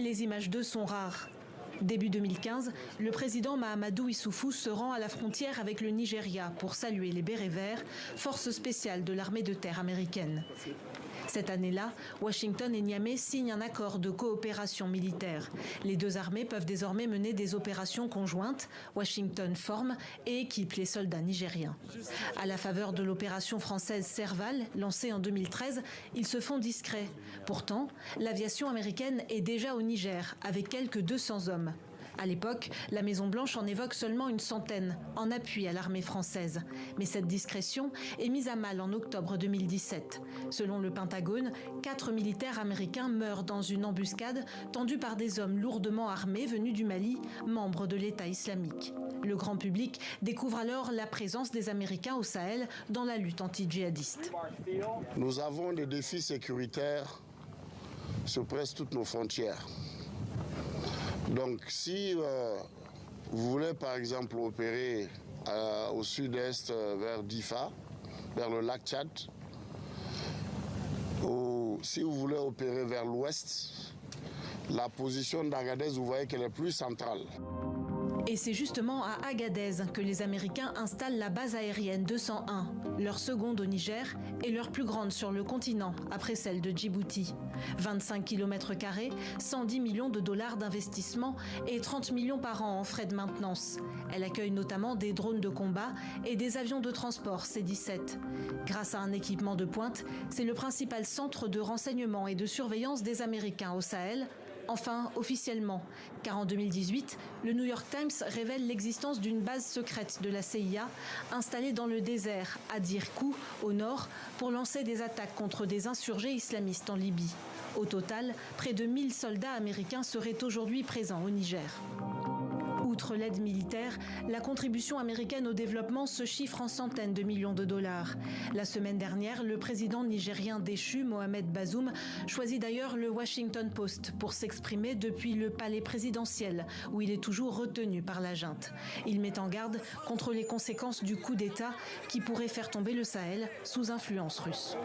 les images d'eux sont rares. Début 2015, le président Mahamadou Issoufou se rend à la frontière avec le Nigeria pour saluer les bérets verts, force spéciale de l'armée de terre américaine. Cette année-là, Washington et Niamey signent un accord de coopération militaire. Les deux armées peuvent désormais mener des opérations conjointes. Washington forme et équipe les soldats nigériens. À la faveur de l'opération française Serval, lancée en 2013, ils se font discrets. Pourtant, l'aviation américaine est déjà au Niger, avec quelques 200 hommes. À l'époque, la Maison-Blanche en évoque seulement une centaine, en appui à l'armée française. Mais cette discrétion est mise à mal en octobre 2017. Selon le Pentagone, 4 militaires américains meurent dans une embuscade tendue par des hommes lourdement armés venus du Mali, membres de l'État islamique. Le grand public découvre alors la présence des Américains au Sahel dans la lutte anti-djihadiste. Nous avons des défis sécuritaires sur presque toutes nos frontières. Donc si vous voulez par exemple opérer au sud-est vers Difa, vers le lac Tchad, ou si vous voulez opérer vers l'ouest, la position d'Agadez, vous voyez qu'elle est plus centrale. Et c'est justement à Agadez que les Américains installent la base aérienne 201, leur seconde au Niger et leur plus grande sur le continent, après celle de Djibouti. 25 km², 110 millions de dollars d'investissement et 30 millions par an en frais de maintenance. Elle accueille notamment des drones de combat et des avions de transport C-17. Grâce à un équipement de pointe, c'est le principal centre de renseignement et de surveillance des Américains au Sahel. Enfin, officiellement, car en 2018, le New York Times révèle l'existence d'une base secrète de la CIA installée dans le désert, à Dirkou, au nord, pour lancer des attaques contre des insurgés islamistes en Libye. Au total, près de 1000 soldats américains seraient aujourd'hui présents au Niger. Outre l'aide militaire, la contribution américaine au développement se chiffre en centaines de millions de dollars. La semaine dernière, le président nigérien déchu, Mohamed Bazoum, choisit d'ailleurs le Washington Post pour s'exprimer depuis le palais présidentiel, où il est toujours retenu par la junte. Il met en garde contre les conséquences du coup d'État qui pourrait faire tomber le Sahel sous influence russe.